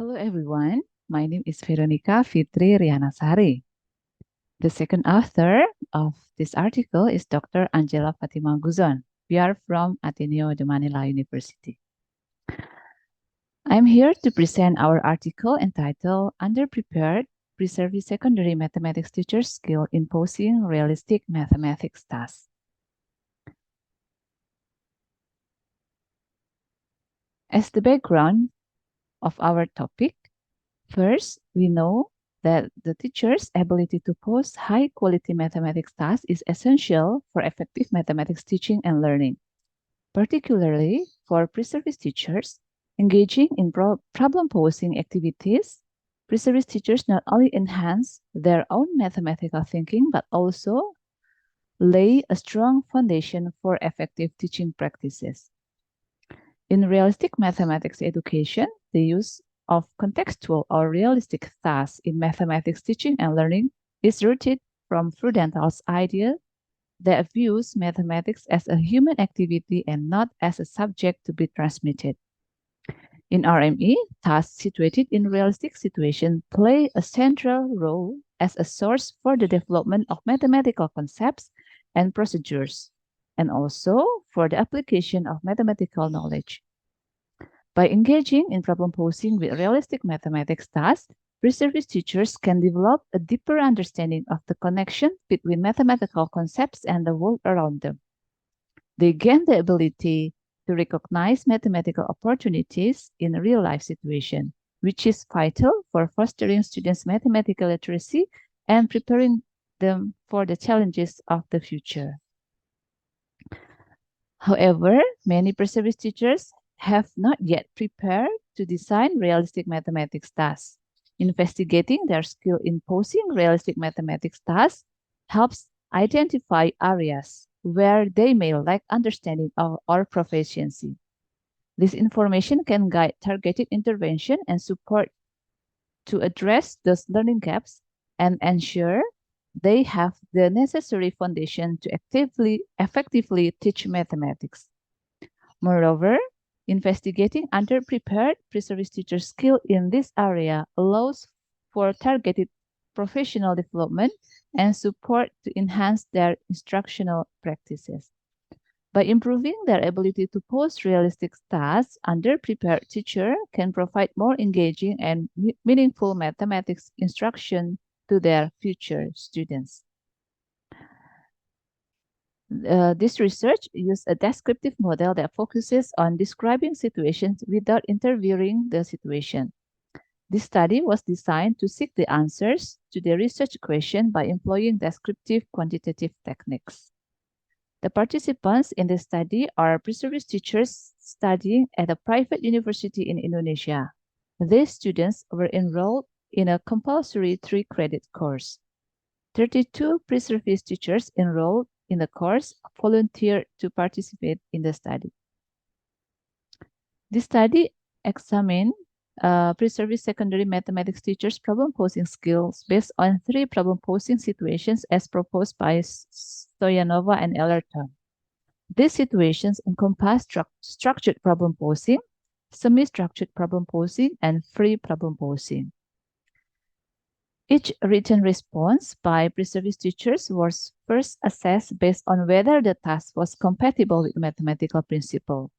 Hello everyone, my name is Veronika Fitri Rianasari. The second author of this article is Dr. Angela Fatima Guzon. We are from Ateneo, the Manila University. I'm here to present our article entitled Underprepared, Preservice Secondary Mathematics Teachers' Skill in Posing Realistic Mathematics Tasks. As the background of our topic, first, we know that the teacher's ability to pose high-quality mathematics tasks is essential for effective mathematics teaching and learning. Particularly for Preservice teachers, engaging in problem-posing activities, Preservice teachers not only enhance their own mathematical thinking, but also lay a strong foundation for effective teaching practices. In realistic mathematics education, the use of contextual or realistic tasks in mathematics teaching and learning is rooted from Prudental's idea that views mathematics as a human activity and not as a subject to be transmitted. In RME, tasks situated in realistic situations play a central role as a source for the development of mathematical concepts and procedures, and also for the application of mathematical knowledge. By engaging in problem posing with realistic mathematics tasks, Preservice teachers can develop a deeper understanding of the connection between mathematical concepts and the world around them. They gain the ability to recognize mathematical opportunities in a real-life situation, which is vital for fostering students' mathematical literacy and preparing them for the challenges of the future. However, many Preservice teachers have not yet prepared to design realistic mathematics tasks. Investigating their skill in posing realistic mathematics tasks helps identify areas where they may lack understanding or proficiency. This information can guide targeted intervention and support to address those learning gaps and ensure they have the necessary foundation to effectively teach mathematics. Moreover, investigating underprepared Preservice teachers' skill in this area allows for targeted professional development and support to enhance their instructional practices. By improving their ability to pose realistic tasks, underprepared teacher can provide more engaging and meaningful mathematics instruction to their future students. This research used a descriptive model that focuses on describing situations without interviewing the situation. This study was designed to seek the answers to the research question by employing descriptive quantitative techniques. The participants in the study are Preservice teachers studying at a private university in Indonesia. These students were enrolled in a compulsory 3-credit course. 32 Preservice teachers enrolled in the course volunteered to participate in the study. This study examined Preservice secondary mathematics teachers' problem-posing skills based on 3 problem-posing situations as proposed by Stoyanova and Ellerton. These situations encompass structured problem-posing, semi-structured problem-posing, and free problem-posing. Each written response by Preservice teachers was first assessed based on whether the task was compatible with mathematical principle.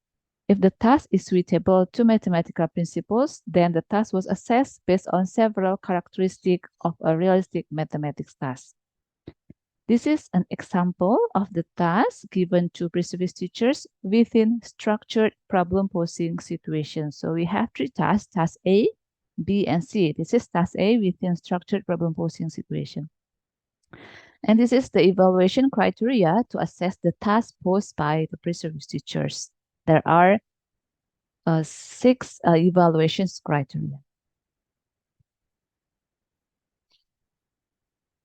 If the task is suitable to mathematical principles, then the task was assessed based on several characteristics of a realistic mathematics task. This is an example of the task given to Preservice teachers within structured problem-posing situations. So we have 3 tasks, task A, B, and C. This is task A within structured problem-posing situation. And this is the evaluation criteria to assess the task posed by the Preservice teachers. There are 6 evaluations criteria.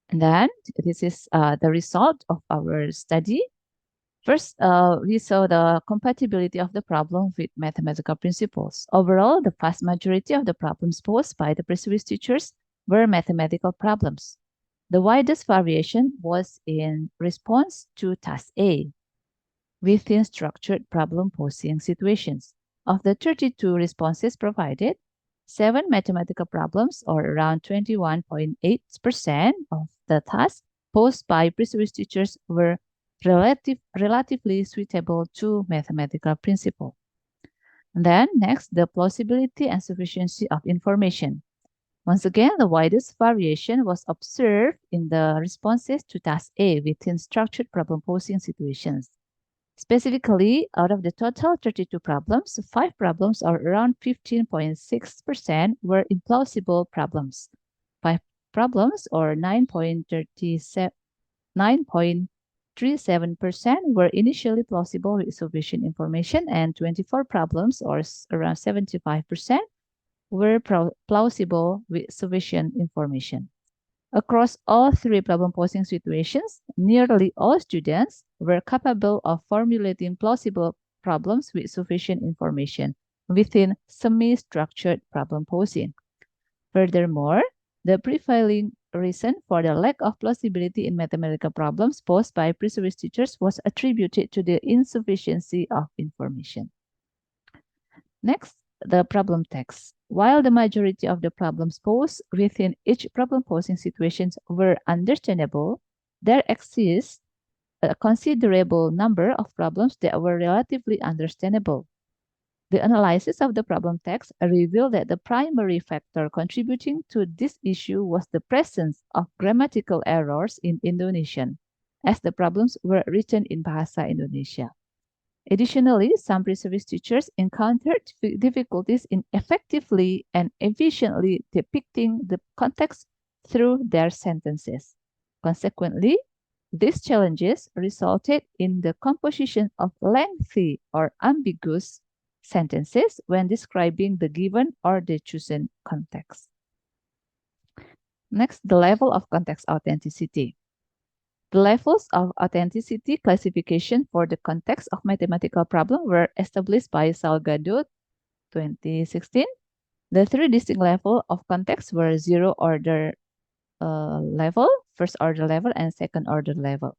And then this is the result of our study. First, we saw the compatibility of the problem with mathematical principles. Overall, the vast majority of the problems posed by the Preservice teachers were mathematical problems. The widest variation was in response to task A within structured problem-posing situations. Of the 32 responses provided, 7 mathematical problems, or around 21.8% of the tasks posed by Preservice teachers, were relatively suitable to mathematical principle. And then next, the plausibility and sufficiency of information. Once again, the widest variation was observed in the responses to task A within structured problem-posing situations. Specifically, out of the total 32 problems, 5 problems, or around 15.6%, were implausible problems. 5 problems, or 9.37%, were initially plausible with sufficient information, and 24 problems, or around 75%, were plausible with sufficient information. Across all 3 problem-posing situations, nearly all students were capable of formulating plausible problems with sufficient information within semi-structured problem posing. Furthermore, the prevailing reason for the lack of plausibility in mathematical problems posed by Preservice teachers was attributed to the insufficiency of information. Next, the problem text. While the majority of the problems posed within each problem-posing situations were understandable, there exists a considerable number of problems that were relatively understandable. The analysis of the problem text revealed that the primary factor contributing to this issue was the presence of grammatical errors in Indonesian, as the problems were written in Bahasa Indonesia. Additionally, some Preservice teachers encountered difficulties in effectively and efficiently depicting the context through their sentences. Consequently, these challenges resulted in the composition of lengthy or ambiguous sentences when describing the given or the chosen context. Next, the level of context authenticity. The levels of authenticity classification for the context of mathematical problem were established by Salgado 2016. The 3 distinct levels of context were zero order level, first order level, and second order level.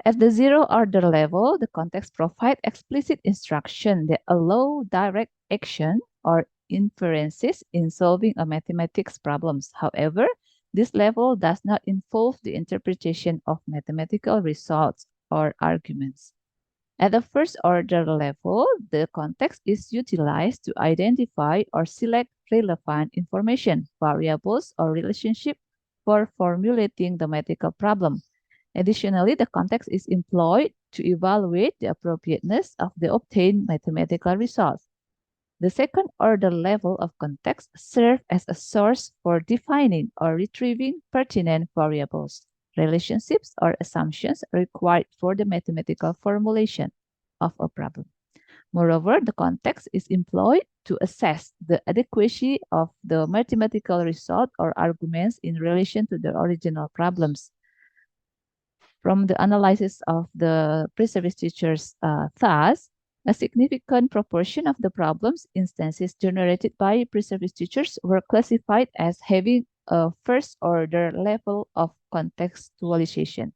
At the zero order level, the context provides explicit instruction that allow direct action or inferences in solving a mathematics problems. However, this level does not involve the interpretation of mathematical results or arguments. At the first order level, the context is utilized to identify or select relevant information, variables, or relationships for formulating the mathematical problem. Additionally, the context is employed to evaluate the appropriateness of the obtained mathematical results. The second order level of context serves as a source for defining or retrieving pertinent variables, relationships, or assumptions required for the mathematical formulation of a problem. Moreover, the context is employed to assess the adequacy of the mathematical result or arguments in relation to the original problems. From the analysis of the Preservice teachers' thus, a significant proportion of the problems instances generated by Preservice teachers were classified as having a first-order level of contextualization.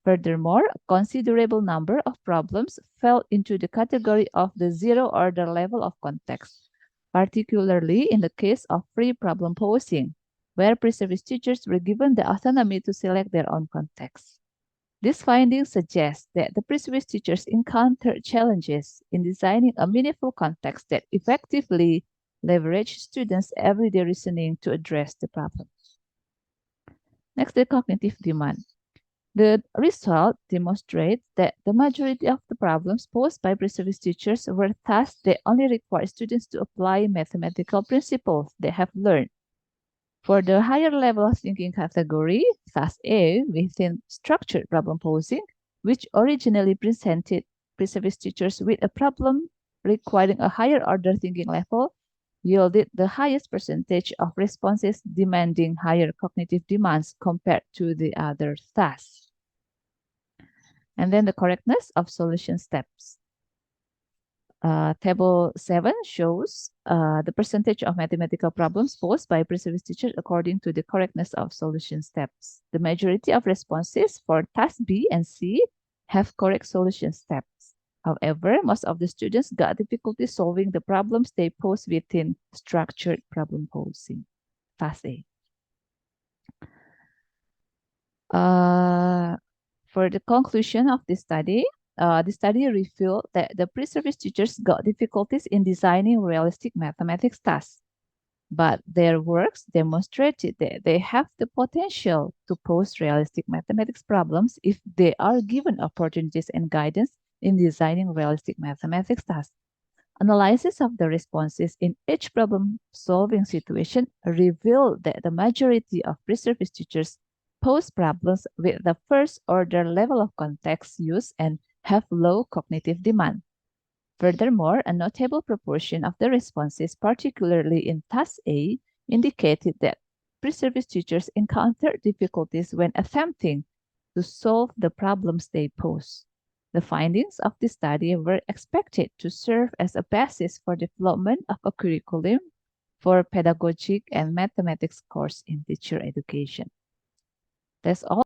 Furthermore, a considerable number of problems fell into the category of the zero-order level of context, particularly in the case of free problem posing, where Preservice teachers were given the autonomy to select their own context. This finding suggests that the Preservice teachers encountered challenges in designing a meaningful context that effectively leveraged students' everyday reasoning to address the problem. Next, the cognitive demand. The result demonstrates that the majority of the problems posed by Preservice teachers were tasks that only require students to apply mathematical principles they have learned. For the higher level thinking category, task A within structured problem posing, which originally presented Preservice teachers with a problem requiring a higher order thinking level, yielded the highest percentage of responses demanding higher cognitive demands compared to the other tasks. And then the correctness of solution steps. Table 7 shows the percentage of mathematical problems posed by Preservice teachers according to the correctness of solution steps. The majority of responses for task B and C have correct solution steps. However, most of the students got difficulty solving the problems they pose within structured problem posing. Fast A. For the conclusion of the study revealed that the pre-service teachers got difficulties in designing realistic mathematics tasks, but their works demonstrated that they have the potential to pose realistic mathematics problems if they are given opportunities and guidance in designing realistic mathematics tasks. Analysis of the responses in each problem-solving situation revealed that the majority of pre-service teachers pose problems with the first-order level of context use and have low cognitive demand. Furthermore, a notable proportion of the responses, particularly in Task A, indicated that pre-service teachers encountered difficulties when attempting to solve the problems they pose. The findings of this study were expected to serve as a basis for development of a curriculum for pedagogic and mathematics course in teacher education. That's all.